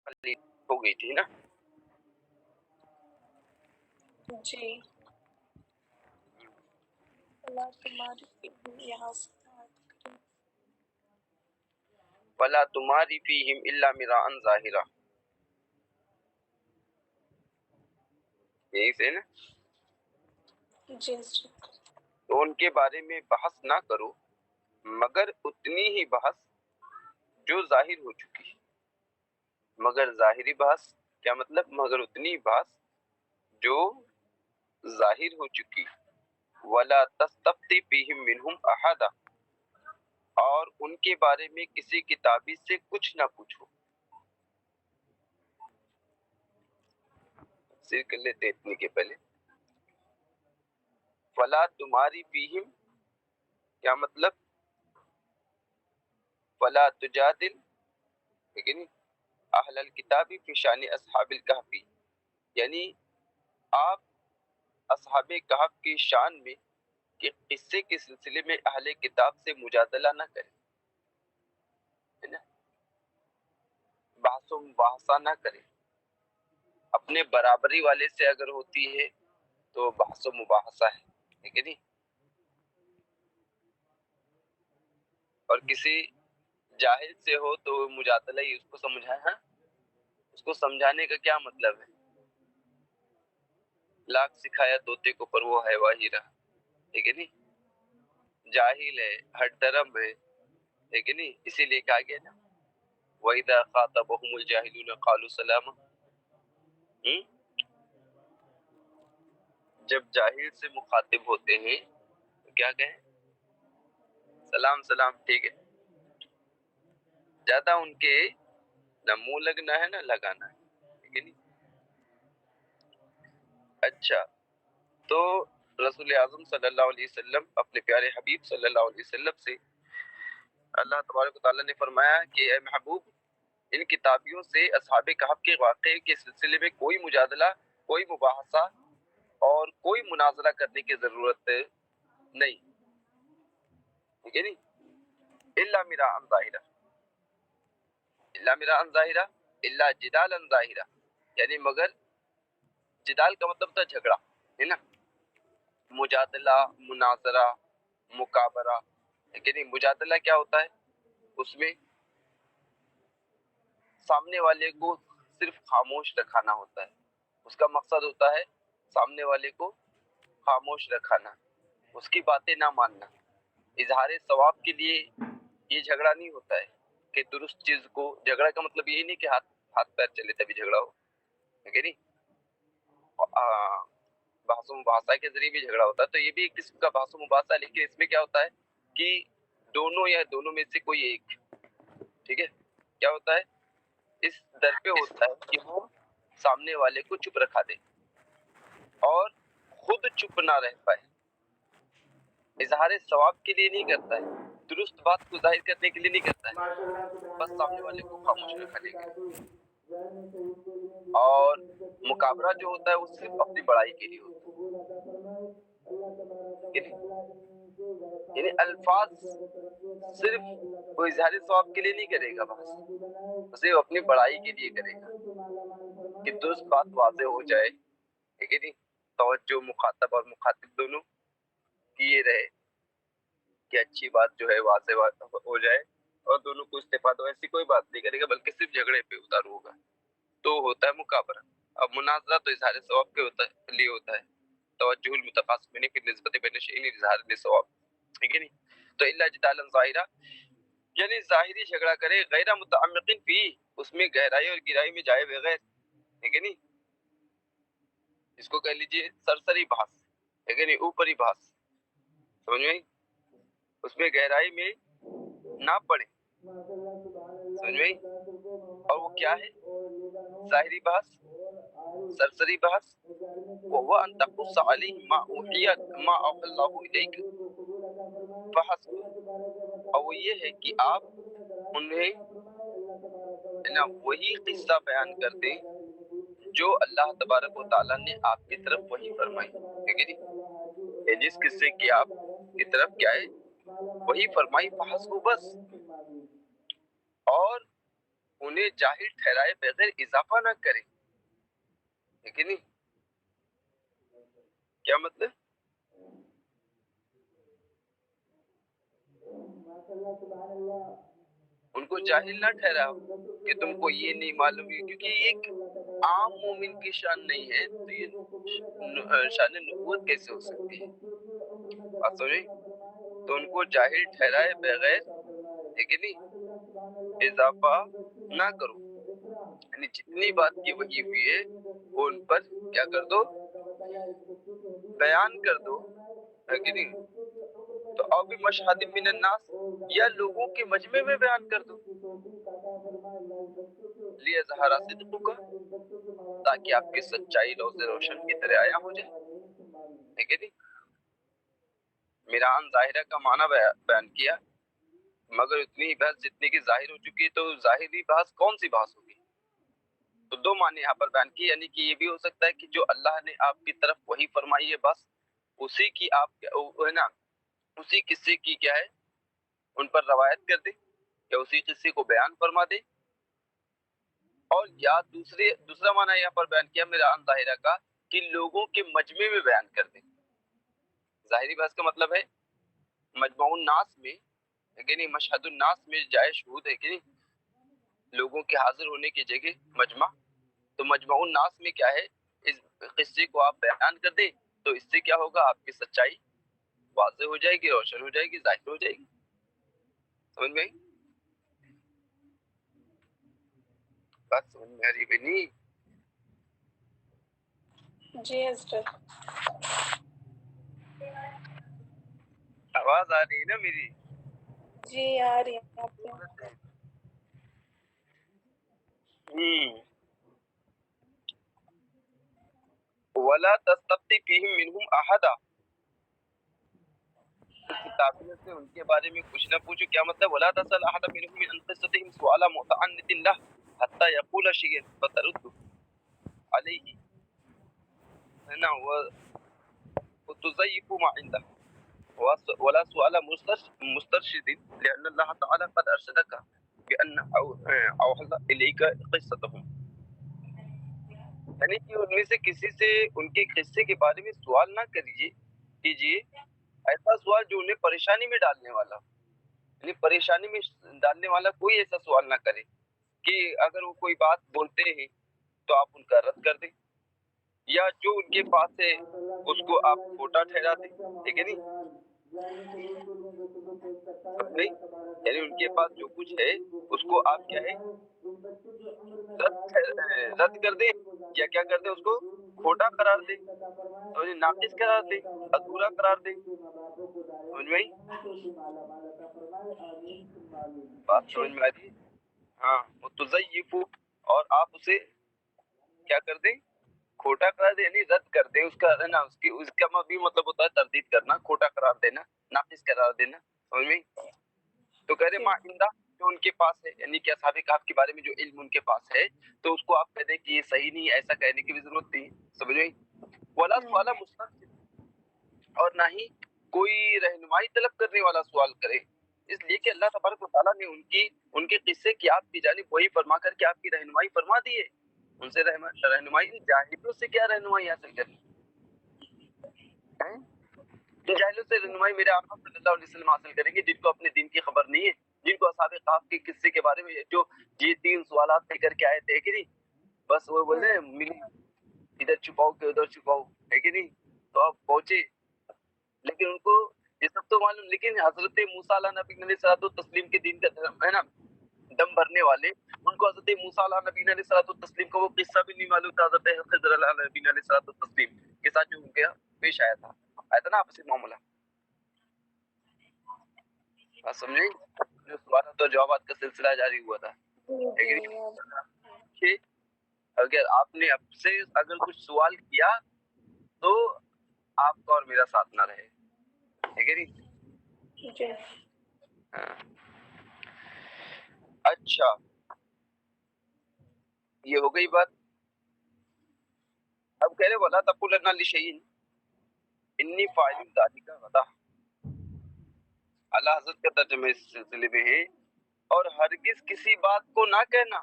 خالی ہو گئی تھی نا جی اللہ تمہاری یہاں سے ولا تماری فیہم الا مراء ظاہرا، یہی سے نا، جی جی تو ان کے بارے میں بحث نہ کرو مگر اتنی ہی بحث جو ظاہر ہو چکی، مگر ظاہری بحث کیا مطلب؟ مگر اتنی بحث جو ظاہر ہو چکی، ولا تستفتی فیہم منہم احدا، اور ان کے بارے میں کسی کتابی سے کچھ نہ پوچھو۔ تفسیر کر لیتے اتنی کے پہلے، فلا تمہاری فیہم کیا مطلب؟ فلا تجادل، ٹھیک ہے نہیں، اہل الکتاب فی شان اصحاب الکہف، یعنی آپ اصحاب کہف کی شان میں کہ قصے کے سلسلے میں اہل کتاب سے مجادلہ نہ کریں، ہے نا، بحث و مباحثہ نہ کریں، اپنے برابری والے سے اگر ہوتی ہے تو بحث و مباحثہ ہے، ٹھیک ہے نہیں، اور کسی جاہل سے ہو تو مجادلہ ہی اس کو سمجھائے، ہاں اس کو سمجھانے کا کیا مطلب ہے؟ لاکھ سکھایا طوطے کو پر وہ ہے واہی رہا، ٹھیک ہے نہیں، جاہل ہے، ہٹ درم ہے، ٹھیک ہے نہیں، اسی لیے کہا گیا نا وَإِذَا خَاطَبَهُمُ الْجَاهِلُونَ قَالُوا سَلَامًا، جب جاہل سے مخاطب ہوتے ہیں تو کیا کہیں؟ سلام سلام، ٹھیک ہے، زیادہ ان کے نہ منہ لگنا ہے نہ لگانا ہے، ٹھیک ہے نہیں۔ اچھا، تو رسول اعظم صلی اللہ علیہ وسلم اپنے پیارے حبیب صلی اللہ علیہ وسلم سے اللہ تبارک و تعالیٰ نے فرمایا کہ اے محبوب، ان کتابیوں سے اصحاب کہف کے واقعے کے سلسلے میں کوئی مجادلہ، کوئی مباحثہ اور کوئی مناظرہ کرنے کی ضرورت نہیں، ٹھیک ہے نہیں، الا مراء ظاہرہ، الا مراء ظاہرہ، الا جدالا ظاہرہ، یعنی مگر جدال کا مطلب تھا جھگڑا، ہے نا، مجادلہ، مناظرہ، مکابرہ، ٹھیک ہے نہیں۔ مجادلہ کیا ہوتا ہے؟ اس میں سامنے والے کو صرف خاموش رکھانا ہوتا ہے، اس کا مقصد ہوتا ہے سامنے والے کو خاموش رکھانا، اس کی باتیں نہ ماننا، اظہار ثواب کے لیے یہ جھگڑا نہیں ہوتا ہے کہ درست چیز کو، جھگڑا کا مطلب یہ نہیں کہ ہاتھ پیر چلے تبھی جھگڑا ہو، ٹھیک ہے نہیں، بحث و مباحثہ کے ذریعے بھی جھگڑا ہوتا ہے، تو یہ بھی ایک قسم کا بحث و مباحثہ ہے، لیکن اس میں کیا ہوتا ہے کہ دونوں یا دونوں میں سے کوئی ایک، ٹھیک ہے، کیا ہوتا ہے اس در پہ ہوتا ہے کہ وہ سامنے والے کو چپ رکھا دے اور خود چپ نہ رہ پائے، اظہار ثواب کے لیے نہیں کرتا ہے، درست بات کو ظاہر کرنے کے لیے نہیں کرتا ہے، بس سامنے والے کو خاموش رکھنے کے لیے، اور مقابلہ جو ہوتا ہے وہ صرف اپنی بڑائی کے لیے ہوتا ہے، یعنی الفاظ صرف وہ اظہار ثواب کے لیے نہیں کرے گا، بس صرف اپنی بڑائی کے لیے کرے گا کہ درست بات واضح ہو جائے، ٹھیک ہے نہیں، توجہ مخاطب اور مخاطب دونوں کی یہ رہے کہ اچھی بات جو ہے واضح ہو جائے اور دونوں کو استفادہ ہو، ایسی کوئی بات نہیں کرے گا بلکہ صرف جھگڑے پہ اتارو ہوگا، تو ہوتا ہے مقابلہ۔ اب مناظرہ تو اظہار ثواب کے لیے ہوتا ہے، توجہ المتقاسمین فی نسبت بین شیئین اظہار لثواب، ٹھیک ہے نہیں، تو الا جدالا ظاہرہ، یعنی ظاہری جھگڑا کرے، غیر متعمقین فی، اس میں گہرائی اور گہرائی میں جائے بغیر، ٹھیک ہے نہیں، اس کو کہہ لیجئے سرسری بحث، ٹھیک ہے نہیں، اوپری بحث، سمجھ میں، اس میں گہرائی میں نہ پڑے، سمجھ میں، اور وہ کیا ہے ظاہری بحث، سرسری بحث، وهو ان تقص عليهم ما اوحى الله اليك فحسب، اور وہ یہ ہے کہ آپ انہیں نا وہی قصہ بیان کر دیں جو اللہ تبارک و تعالیٰ نے آپ کی طرف وحی فرمائی، ٹھیک ہے جی، جس قصے کی آپ کی طرف کیا ہے وہی فرمائی، فحسب، بس، اور انہیں جاہل ٹھہرائے بغیر اضافہ نہ کرے. ہے کہ نہیں؟ کیا مطلب؟ ان کو جاہل نہ ٹھہراؤ کہ تم کو یہ نہیں معلوم ہے، کیونکہ یہ ایک عام مومن کی شان نہیں ہے، تو یہ شان نبوت کیسے ہو سکتی ہے؟ بات سمجھیں؟ تو ان کو جاہل ٹھہرائے بغیر، ہے کہ نہیں، اضافہ نہ کرو. یعنی جتنی بات کی وحی ہوئی ہے وہ ان پر کیا کر دو، بیان کر دو. ہے کہ نہیں؟ تو اب مشہد من الناس، یا لوگوں کے مجمع میں بیان کر دو. لیظہر صدقک، تاکہ آپ کی سچائی روز روشن کی طرح عیاں ہو جائے. ہے کہ نہیں؟ میران ظاہرہ کا معنی بیان کیا، مگر اتنی ہی بحث جتنی کی ظاہر ہو چکی ہے، تو ظاہری بحث کون سی بحث ہوگی؟ تو دو معنی یہاں پر بیان کی، یعنی کہ یہ بھی ہو سکتا ہے کہ جو اللہ نے آپ کی طرف وہی فرمائی ہے بس اسی کی آپ ہے نا، اسی قصے کی کیا ہے ان پر روایت کر دے، یا اسی قصے کو بیان فرما دے. اور یا دوسرا معنی یہاں پر بیان کیا میرا ان ظاہرہ کا، کہ لوگوں کے مجمع میں بیان کر دے. ظاہری بحث کا مطلب ہے مجمع الناس میں، ہے کہ نہیں، مشہد الناس میں جائے شہود، ہے کہ نہیں، لوگوں کے حاضر ہونے کی جگہ مجمع. تو مجمع الناس میں کیا ہے، اس قصے کو آپ بیان کر دیں تو اس سے کیا ہوگا، آپ کی سچائی واضح ہو جائے گی، روشن ہو جائے گی، ظاہر ہو جائے گی. سمجھ میں آئی بات؟ سمجھ میں آ رہی ہے نہیں؟ جی حضرت. آواز آ رہی ہے نا میری؟ جی آ رہی ہے آپ کی. وَلَا تَسْتَفْتِ فِيهِمْ مِنْهُمْ أَحَدًا، کتابیوں سے ان کے بارے میں کچھ نہ پوچھو. کیا مطلب؟ وَلَا تَسْأَلْ أَحَدًا مِنْهُمْ مِنْ قِصَّتِهِمْ سُؤَالًا مُتَعَنِّتٍ لَهُ حَتَّى يَقُولَ شَيْئًا فَتَرُدُّ عَلَيْهِ، ہے نا، وَتُضَيِّفُ مَا عِنْدَهُ. ولا سؤال مسترشد لأن الله تعالى قد أرشدك بأن أوحى إليك قصتهم. یعنی کہ ان میں سے کسی سے ان کے قصے کے بارے میں سوال نہ کیجیے ایسا سوال جو انہیں پریشانی میں ڈالنے والا، یعنی پریشانی میں ڈالنے والا کوئی ایسا سوال نہ کرے کہ اگر وہ کوئی بات بولتے ہیں تو آپ ان کا رد کر دیں، یا جو ان کے پاس ہے اس کو آپ کھوٹا ٹھہرا دیں. ٹھیک ہے نہیں؟ یعنی ان کے پاس جو کچھ ہے اس کو آپ کیا ہے رد کر دیں، یا کیا کر دیں، اس کو کھوٹا قرار دیں، ناقص قرار دیں، ادھورا قرار دیں. سمجھ میں آئی بات؟ سمجھ میں آ رہی ہے؟ ہاں. تزیف، اور آپ اسے کیا کر دیں، کھوٹا قرار دیں، یعنی رد کر دیں اس کا، ہے نا، اس کا بھی مطلب ہوتا ہے تردید کرنا، کھوٹا قرار دینا، ناقص قرار دینا. سمجھ میں؟ تو کہہ رہے ما عندہ، جو ان کے پاس ہے، یعنی کہ اصحاب کہف کے بارے میں جو علم ان کے پاس ہے، تو اس کو آپ کہہ دیں کہ یہ صحیح نہیں ہے، ایسا کہنے کی بھی ضرورت نہیں. سمجھ میں؟ ولا سوال مسترشد، اور نہ ہی کوئی رہنمائی طلب کرنے والا سوال کرے، اس لیے کہ اللہ تبارک و تعالیٰ نے ان کے قصے کی آپ کی جانب وہی فرما کر کے آپ کی رہنمائی فرما دی ہے. ان سے رہنمائی، جاہلوں سے کیا رہنمائی حاصل کرنی؟ جاہلوں سے رہنمائی میرے آقا صلی اللہ علیہ وسلم حاصل کریں گے، جن کو اپنے دین کی خبر نہیں ہے، جن کو اصحاب کہف کے قصے کے بارے میں جو یہ 3 سوالات لے کر کے آئے تھے، کہ نہیں، بس وہ بول رہے ہیں ملی ادھر چھپاؤ کہ ادھر چھپاؤ، ہے کہ نہیں، تو آپ پہنچے. لیکن ان کو یہ سب تو معلوم، لیکن حضرت موسیٰ علیہ نبی علیہ الصلوۃ والتسلیم کے دین کا ہے نا دم بھرنے والے، ان کو حضرت موسیٰ علیہ نبی علیہ الصلوۃ والتسلیم کا وہ قصہ بھی نہیں معلوم تھا حضرت خضر علیہ نبی علیہ الصلوۃ والتسلیم کے ساتھ جو ان کے پیش آیا تھا نا آپسی معاملہ. بات سمجھے؟ جو سوالات اور جوابات کا سلسلہ جاری ہوا تھا. اگر آپ نے اب سے اگر کچھ سوال کیا تو آپ کا اور میرا ساتھ نہ رہے. ٹھیک ہے نہیں؟ اچھا، یہ ہو گئی بات. اب کہہ رہے وَلَا تَقُولَنَّ لِشَيْءٍ إِنِّي فَاعِلٌ ذَلِكَ غَدًا. اللہ حضرت کا ترجمہ اس سلسلے میں ہے اور ہرگز کسی بات کو نہ کہنا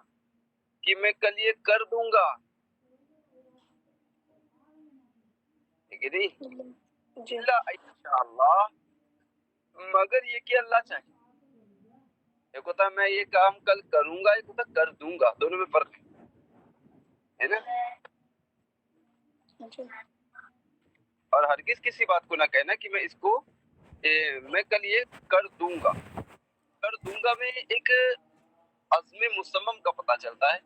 کہ میں کل یہ کر دوں گا، ٹھیک ہے نہیں، جی الا انشاءاللہ، مگر یہ کہ اللہ چاہے. ایک ہوتا ہے میں یہ کام کل کروں گا، ایک ہوتا ہے کر دوں گا، دونوں میں فرق ہے نا. جی اور ہرگز کسی بات کو نہ کہنا کہ میں اس کو میں کل یہ کر دوں گا. کر دوں گا میں ایک عزم مصمم کا پتہ چلتا ہے،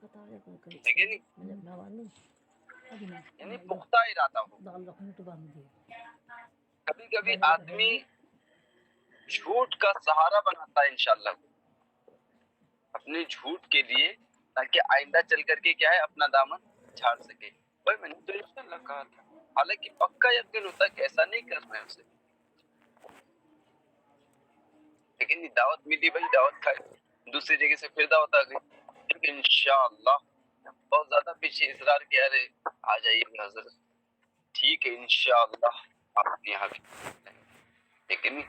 ٹھیک ہے نہیں، یعنی پختہ ارادہ ہو. کبھی کبھی آدمی جھوٹ کا سہارا بناتا ہے انشاءاللہ اپنے جھوٹ کے لیے، تاکہ آئندہ چل کر کے کیا ہے اپنا دامن جھاڑ سکے. بھائی میں نے تو انشاءاللہ کہا تھا، حالانکہ پکا یقین ہوتا ہے کہ ایسا نہیں کرنا ہے اسے، لیکن دعوت ملی بھائی دعوت کھائے، دوسری جگہ سے پھر دعوت آ گئی، انشاءاللہ بہت زیادہ پیچھے اصرار کیا، ارے آ جائیے گا حضرت، ٹھیک ہے انشاءاللہ آپ کے یہاں بھی، لیکن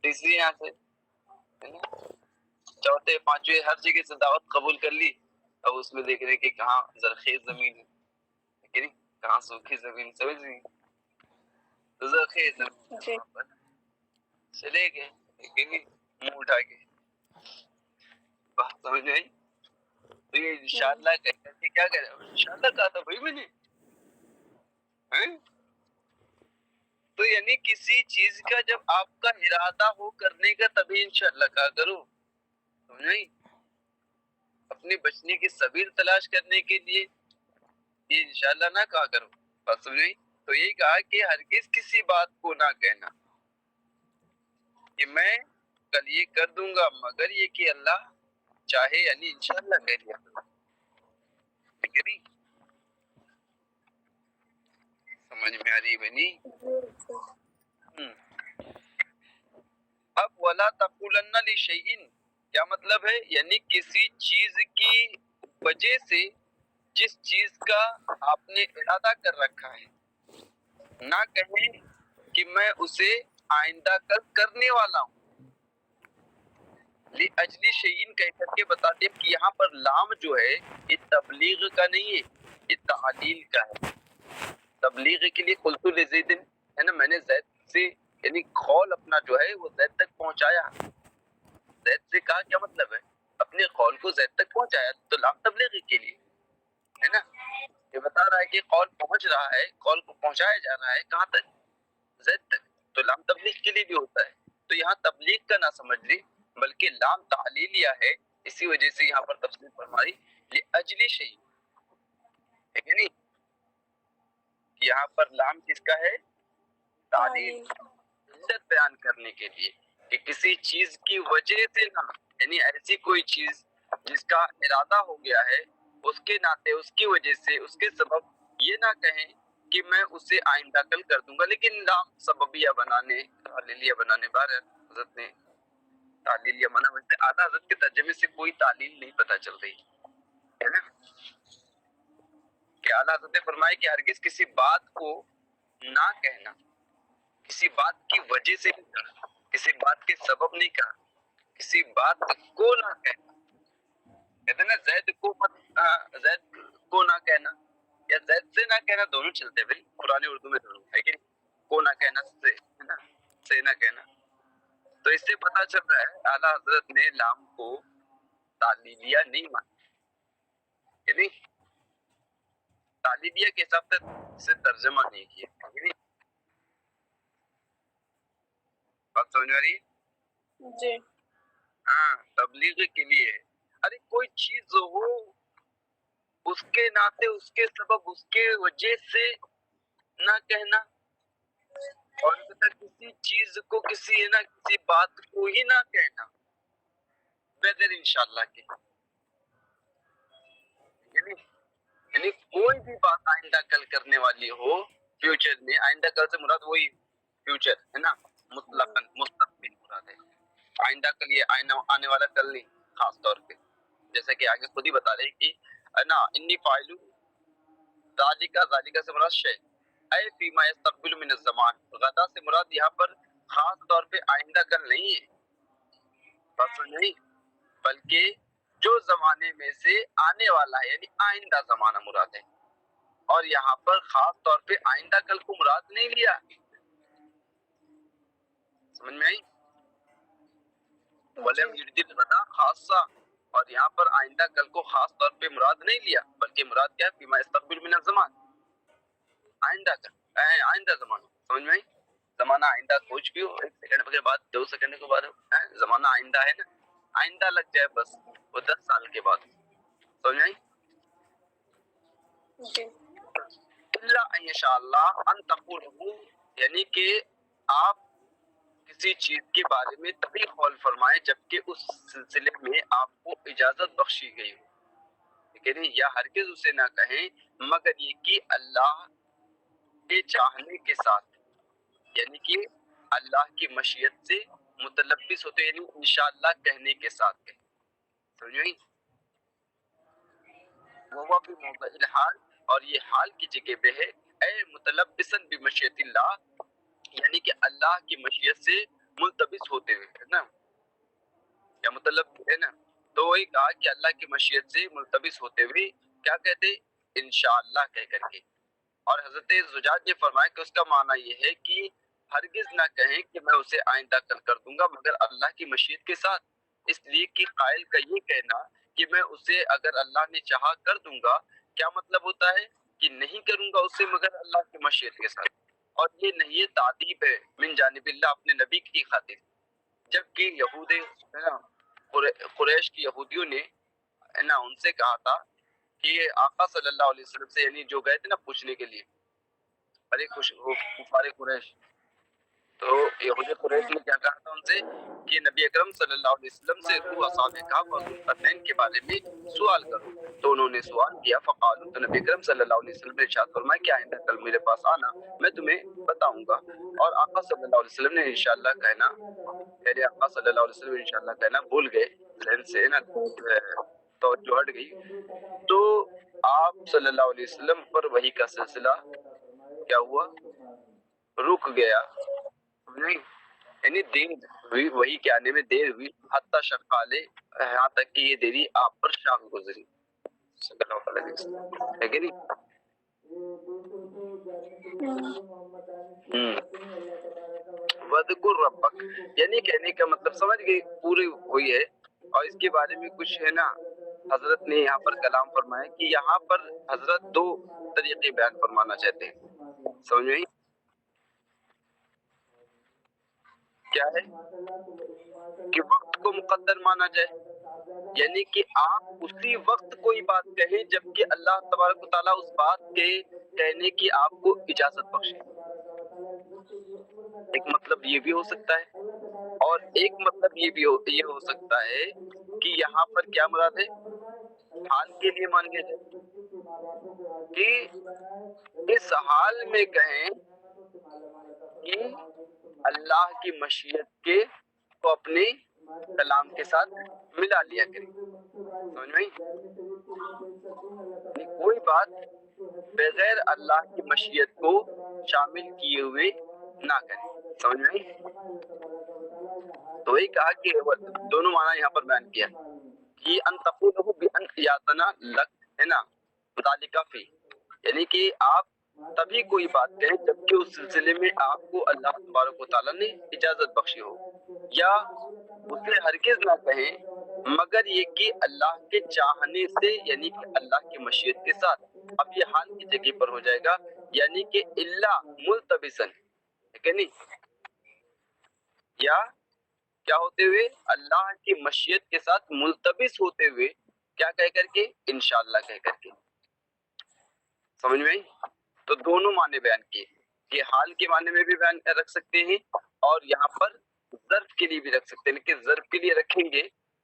تیسری یہاں سے چوتھے پانچویں ہر جگہ سے دعوت قبول کر لی، اب اس میں دیکھ رہے کہ کہاں زرخیز زمین ہے، کہاں سوکھی زمین، سمجھ نہیں زرخیز زمین جی وہاں پر چلے گئے، لیکن منہ اٹھا کے بات سمجھ نہیں آئی. تو یہ انشاءاللہ کہہ کر کے کیا کرے، انشاءاللہ کہا تھا بھائی میں نے، تو یعنی کسی چیز کا جب آپ کا ارادہ ہو کرنے کا تبھی انشاءاللہ کہا کرو، سمجھ نہیں. اپنے بچنے کی سبیل تلاش کرنے کے لیے یہ انشاءاللہ نہ کہا کرو، بات سمجھ نہیں. تو یہی کہا کہ ہرگز کسی بات کو نہ کہنا کہ میں کل یہ کر دوں گا، مگر یہ کہ اللہ چاہے، یعنی انشاءاللہ کہہ دیا کرو، ٹھیک ہے نہیں. سمجھ میں آ رہی بنی. اب ولا تقولن لشیء کیا مطلب ہے، یعنی کسی چیز کی وجہ سے جس چیز کا آپ نے ارادہ کر رکھا ہے نہ کہیں کہ میں اسے آئندہ کل کرنے والا ہوں. اجلی شیئن کہہ کر کے بتا دیا کہ یہاں پر لام جو ہے یہ تبلیغ کا نہیں ہے، یہ تعلیل کا ہے. تبلیغ کے لیے قلت لزید ہے نا، میں نے زید سے یعنی قول اپنا جو ہے وہ زید تک پہنچایا. زید سے کہا کیا مطلب ہے، اپنے قول کو زید تک پہنچایا، تو لام تبلیغ کے لیے ہے نا. یہ بتا رہا ہے کہ قول پہنچ رہا ہے، قول کو پہنچایا جا رہا ہے کہاں تک، زید تک، تو لام تبلیغ کے لیے بھی ہوتا ہے. تو یہاں تبلیغ کا نہ سمجھ لی بلکہ لام تعلیلیہ ہے، اسی وجہ سے یہاں پر تفسیر فرمائی لاجلی شیء، ہے نہیں. یہاں پر لام کس کا ہے، تعلیل، علت بیان کرنے کے لیے کہ کسی چیز کی وجہ سے نہ، یعنی ایسی کوئی چیز جس کا ارادہ ہو گیا ہے اس کے ناطے، اس کی وجہ سے، اس کے سبب یہ نہ کہیں کہ میں اسے آئندہ کل کر دوں گا. لیکن لام سببیہ بنانے، تعلیلیہ بنانے، بار حضرت نے تعلیلیہ بنا، ویسے اعلیٰ حضرت کے ترجمے سے کوئی تعلیل نہیں پتہ چل رہی ہے نا، کہ اعلیٰ حضرت نے فرمایا کہ ہرگز کسی بات کو نہ کہنا، کسی بات کی وجہ سے نہیں کہا، کسی بات کے سبب نہیں کہا، کسی بات کو نہ کہنا. کہتے ہیں نا زید کو زید کو نہ کہنا یا زید سے نہ کہنا، دونوں چلتے ہیں بھائی قرآن اردو میں دونوں ہے کہ کو نہ کہنا، سے ہے نا، سے نہ کہنا. تو اس سے پتہ چل رہا ہے اعلیٰ حضرت نے لام کو تعلیلیہ نہیں مانا، یعنی تعلیلیہ کے حساب سے ترجمہ نہیں کیا، یعنی بات سمجھ میں آ رہی ہے. جی ہاں تبلیغ کے لیے، ارے کوئی چیز ہو اس کے ناطے، اس کے سبب، اس کے وجہ سے نہ کہنا، اور کسی چیز کو، کسی ہے نا کسی بات کو ہی نہ کہنا بغیر انشاءاللہ کے، یعنی کوئی بھی بات آئندہ کل کرنے والی ہو، فیوچر میں، آئندہ کل سے مراد وہی فیوچر ہے نا، مطلقاً مستقبل مراد ہے. آئندہ کل یہ آنے والا کل نہیں، خاص طور پہ جیسا کہ آگے خود ہی بتا رہے کہ انا انی فاعل ذالکا سے مراد شے اے فیما یستقبل من الزمان، غدا سے مراد یہاں پر خاص طور پہ آئندہ کل نہیں ہے، بس نہیں، بلکہ جو زمانے میں سے آنے والا ہے یعنی آئندہ زمانہ مراد ہے، اور یہاں پر خاص طور پہ آئندہ کل کو مراد نہیں لیا، سمجھ میں آئی؟ ولم یرد الغدا خاصہ، اور یہاں پر آئندہ کل کو خاص طور پہ مراد نہیں لیا، بلکہ مراد کیا ہے؟ فیما یستقبل من الزمان، آئندہ کا آئندہ زمانہ، سمجھ میں آئی؟ زمانہ آئندہ کچھ بھی ہو، 1 سیکنڈ کے بعد 2 سیکنڈ کے بعد زمانہ آئندہ ہے نا، آئندہ لگ جائے بس وہ 10 سال کے بعد، سمجھ میں آئی؟ جی اللہ ان شاء اللہ ان تقولہ، یعنی کہ آپ کسی چیز کے بارے میں تبھی قول فرمائیں جبکہ اس سلسلے میں آپ کو اجازت بخشی گئی ہو، ٹھیک ہے نہیں؟ یا ہرگز اسے نہ کہیں مگر یہ کہ اللہ کے چاہنے کے ساتھ، یعنی کہ اللہ کی مشیت سے متلبس ہوتے، یعنی انشاءاللہ کہنے کے ساتھ کہیں، سمجھ گئی؟ وہ بھی موضع الحال، اور یہ حال کی جگہ پہ ہے، اے متلبسن بمشیت اللہ، یعنی کہ اللہ کی مشیت سے ملتبس ہوتے ہوئے، ہے نا، یا مطلب ہے نا، تو وہی کہا کہ اللہ کی مشیت سے ملتبس ہوتے ہوئے کیا کہتے؟ انشاءاللہ کہہ کر کے، اور حضرت زجاج نے فرمایا کہ اس کا معنی یہ ہے کہ ہرگز نہ کہیں کہ میں اسے آئندہ کل کر دوں گا مگر اللہ کی مشیت کے ساتھ، اس لیے کہ قائل کا یہ کہنا کہ میں اسے اگر اللہ نے چاہا کر دوں گا، کیا مطلب ہوتا ہے کہ نہیں کروں گا اسے مگر اللہ کی مشیت کے ساتھ، اور یہ نہیں یہ تعدیب ہے من جانب اللہ اپنے نبی کی خاطر، جبکہ یہود ہے نا، قریش کی یہودیوں نے ہے نا ان سے کہا تھا کہ آقا صلی اللہ علیہ وسلم سے، یعنی جو گئے تھے نا پوچھنے کے لیے، ارے کفار قریش، تو یہود قریش نے کیا کہا تھا ان سے کہ نبی اکرم صلی اللہ علیہ وسلم سے تو اصحاب کہف اور ذوالقرنین کے بارے میں سوال کرو، تو انہوں نے سوال کیا، فقالوا، تو نبی اکرم صلی اللہ علیہ وسلم نے ارشاد فرمایا کہ آئندہ کل میرے پاس آنا، میں تمہیں بتاؤں گا، اور آقا صلی اللہ علیہ وسلم نے انشاءاللہ کہنا، میرے آقا صلی اللہ علیہ وسلم انشاءاللہ کہنا بھول گئے، ذہن سے نا توجہ ہٹ گئی، تو آپ صلی اللہ علیہ وسلم پر وحی کا سلسلہ کیا ہوا؟ رک گیا، نہیں یعنی دیر ہوئی، وہی کے آنے میں دیر ہوئی، حتی شقالے، یہاں تک کہ یہ دیری آپ پر شام گزری، صلی اللہ علیہ وسلم، ہے کہ نہیں؟ وَذْكُرْ رَبَّكَ، یعنی کہنے کا مطلب سمجھ گئی پوری ہوئی ہے، اور اس کے بارے میں کچھ ہے نا حضرت نے یہاں پر کلام فرمایا کہ یہاں پر حضرت 2 طریقے بیان فرمانا چاہتے ہیں، سمجھ میں؟ کیا ہے کہ وقت کو مقدر مانا جائے، یعنی کہ آپ اسی وقت کوئی بات کہیں جبکہ اللہ تبارک و تعالیٰ اس بات کے کہنے کی آپ کو اجازت بخشے، ایک مطلب یہ بھی ہو سکتا ہے، اور ایک مطلب یہ ہو سکتا ہے کہ یہاں پر کیا مراد ہے؟ حال کے لیے مان لیا جائے کہ اس حال میں کہیں کہ اللہ کی مشیت کے کو اپنے کلام کے ساتھ ملا لیا کریں، سمجھ میں؟ کوئی بات بغیر اللہ کی مشیت کو شامل کیے ہوئے نہ کریں، سمجھ میں؟ تو وہی کہا کہ دونوں معنی یہاں پر بیان کیا کہ ان تقولہ بان یاتنا لک، ہے نا، ذالک فی، یعنی کہ آپ تبھی کوئی بات کہیں جبکہ اس سلسلے میں آپ کو اللہ تبارک و تعالیٰ نے اجازت بخشی ہو، یا اسے ہرگز نہ کہیں مگر یہ کہ اللہ کے چاہنے سے، یعنی کہ اللہ کی مشیت کے ساتھ، اب یہ حال کی جگہ پر ہو جائے گا، یعنی کہ اللہ ملتبسن، ٹھیک ہے نہیں، یا کیا ہوتے ہوئے؟ اللہ کی مشیت کے ساتھ ملتبس ہوتے ہوئے، کیا کہہ کر کے؟ انشاءاللہ کہہ کر کے، سمجھ میں؟ تو دونوں معنی بیان کیے کہ حال کے معنی میں بھی بیان رکھ سکتے ہیں، اور یہاں پر ظرف کے لیے بھی رکھ سکتے ہیں، کہ ظرف کے لیے رکھیں گے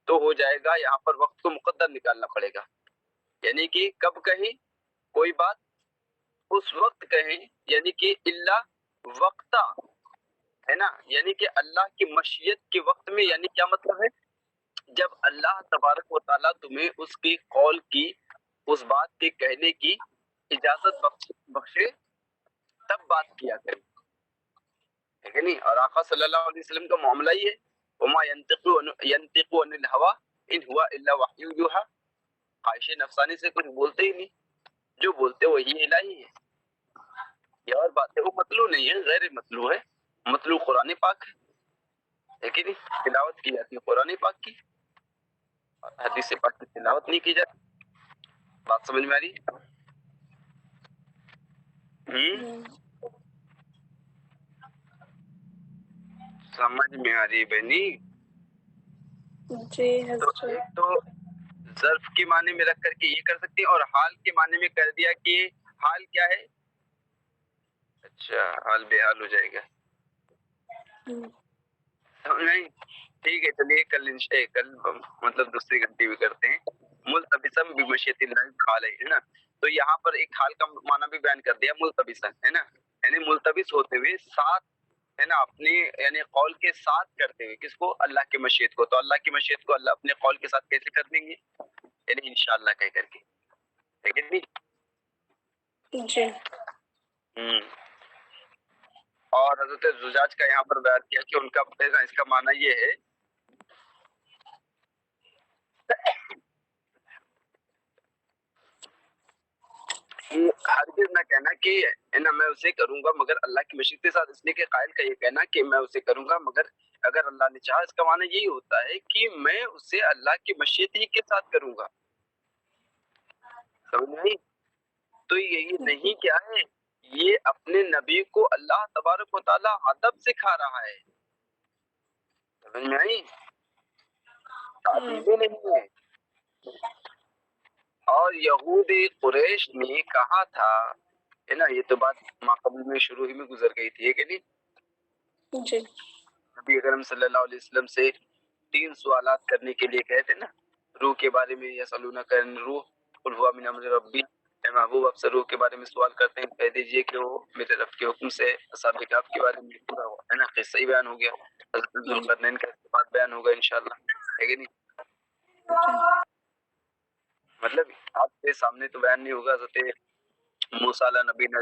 تو ہو جائے گا یہاں پر وقت کو مقدر نکالنا پڑے گا، یعنی کہ کب کہیں کوئی بات؟ اس وقت کہیں، یعنی کہ اللہ وقتا، ہے نا، یعنی کہ اللہ کی مشیت کے وقت میں، یعنی کیا مطلب ہے؟ جب اللہ تبارک و تعالیٰ تمہیں اس کی قول کی، اس بات کے کہنے کی اجازت بخشے تب بات کیا کرے، ٹھیک ہے نہیں؟ اور آقا صلی اللہ علیہ وسلم کا معاملہ ہی ہے وما ينطق عن الهوى ان هو الا وحی یوحی، خواہش نفسانی سے کچھ بولتے ہی نہیں، جو بولتے وہی الہی ہے. یہ اور بات ہے، وہ مطلوع نہیں ہے، غیر مطلوع ہے. مطلوع قرآن پاک ہے کہ نہیں، تلاوت کی جاتی ہے قرآن پاک کی، حدیث پاک کی تلاوت نہیں کی جاتی. بات سمجھ میں آ رہی؟ سمجھ میں آ رہی بہنی؟ جی تو حضرت. ایک تو ظرف کے معنی میں رکھ کر کے یہ کر سکتے ہیں، اور حال کے معنی میں کر دیا کہ حال کیا ہے. اچھا، حال بے حال ہو جائے گا. نہیں ٹھیک ہے، چلیے کل مطلب دوسری گھنٹی بھی کرتے ہیں. ملتبسم بمشیۃ اللہ تعالی ہے نا، تو یہاں پر ایک حال کا معنی بھی بیان کر دیا، ملتبسن ہے نا، یعنی ملتبس ہوتے ہوئے ساتھ ہے نا، اپنی یعنی قول کے ساتھ کرتے ہوئے. کس کو؟ اللہ کی مشیت کو. تو اللہ کی مشیت کو اللہ اپنے قول کے ساتھ کیسے کر دیں گے؟ یعنی انشاءاللہ کہہ کر کے، ٹھیک ہے جی. جی. اور حضرت زجاج کا یہاں پر بیان کیا کہ ان کا اس کا معنی یہ ہے کہ ہرگز نہ کہنا کہ نا میں اسے کروں گا مگر اللہ کی مشیت کے ساتھ، اس لیے کہ قائل کا یہ کہنا کہ میں اسے کروں گا مگر اگر اللہ نے چاہا، اس کا معنی یہی ہوتا ہے کہ میں اسے اللہ کی مشیت ہی کے ساتھ کروں گا. سمجھ نہیں؟ تو یہی نہیں کیا ہے، یہ اپنے نبی کو اللہ تبارک و تعالی ادب سکھا رہا ہے. سمجھ میں آئی؟ تعلیمیں نہیں ہے. اور یہود قریش نے کہا تھا ہے نا، یہ تو بات ماقبل میں شروع ہی میں گزر گئی تھی، ہے کہ نہیں؟ جی. نبی اکرم صلی اللہ علیہ وسلم سے 3 سوالات کرنے کے لیے کہے تھے نا، روح کے بارے میں. یسألونک عن الروح قل هو من امر ربی، اے محبوب آپ سے روح کے بارے میں سوال کرتے ہیں، کہہ دیجئے کہ وہ میرے رب کے حکم سے. اصحاب کہف کے بارے میں پورا ہے نا قصہ ہی بیان ہو گیا. حضرت ذوالقرنین کا بات بیان ہوگا انشاءاللہ، ہے کہ نہیں؟ مطلب آپ کے سامنے تو بیان نہیں ہوگا. حضرت موسیٰ علیہ نبی علیہ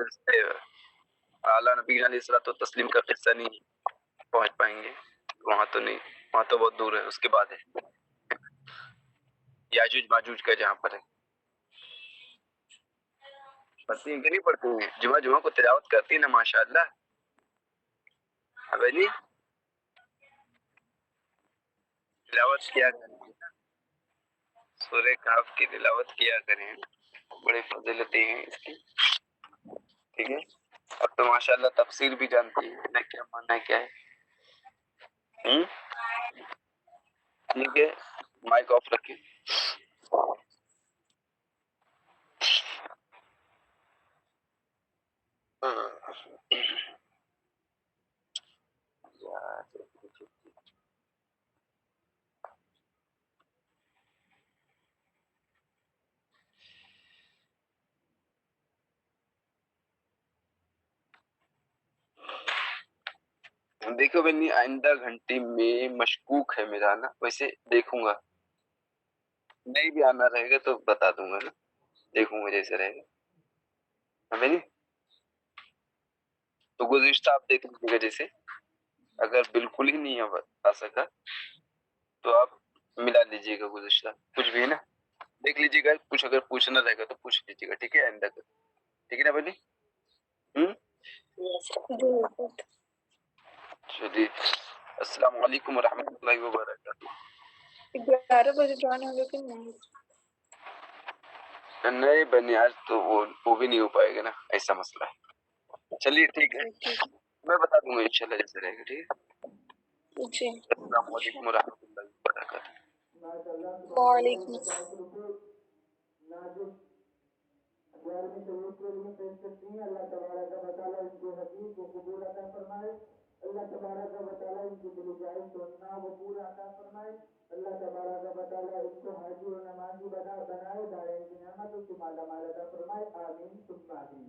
الصلوۃ والتسلیم کا قصہ نہیں پہنچ پائیں گے وہاں، تو نہیں، وہاں تو بہت دور ہے. اس کے بعد ہے یاجوج ماجوج کا، جہاں پر ہے. پڑھتی ہیں کہ نہیں پڑھتی ہیں؟ جمعہ کو تلاوت کرتی ہیں نا ماشاءاللہ. ابھی نہیں تلاوت کیا کریں، سورہ کہف کی تلاوت کیا کریں، بڑی فضیلتیں ہیں اس کی، ٹھیک ہے. اب تو ماشاءاللہ تفسیر بھی جانتی ہے کیا ماننا ہے کیا ہے. ٹھیک ہے، مائک آف رکھیں. دیکھو بنی، آئندہ گھنٹی میں مشکوک ہے میرا نا، ویسے دیکھوں گا، نہیں بھی آنا رہے گا تو بتا دوں گا نا، دیکھوں گا جیسے رہے گا. ہمیں نہیں تو گزشتہ آپ دیکھ لیجیے گا، جیسے اگر بالکل ہی نہیں آ سکا تو آپ ملا لیجیے گا گزشتہ کچھ بھی ہے نا، دیکھ لیجیے گا. کچھ اگر پوچھنا رہے گا تو پوچھ لیجیے گا، ٹھیک ہے آئندہ کا، ٹھیک ہے نا بنی؟ چلیے، السلام علیکم ورحمۃ اللہ وبرکاتہ. 11 بجے جوائن ہوگا کہ نہیں؟ نہیں بنی، آج تو وہ بھی نہیں ہو پائے گا نا، ایسا مسئلہ ہے. چلیے ٹھیک ہے، میں بتا دوں گا انشاءاللہ جیسے رہے گا، ٹھیک ہے. جی. السلام علیکم ورحمۃ اللہ وبرکاتہ. وعلیکم السلام. اللہ تبارک و تعالیٰ ان کے حدیث کو قبول عطا فرمائے. اللہ تبارک و تعالیٰ ان کی دل جائز سننا وہ پورا عطا فرمائے. اللہ تبارک و تعالیٰ ان کو حاجی و نمازی بنائے، دائیں کی نعمتوں سے مالا مال عطا فرمائے. آمین ثم آمین.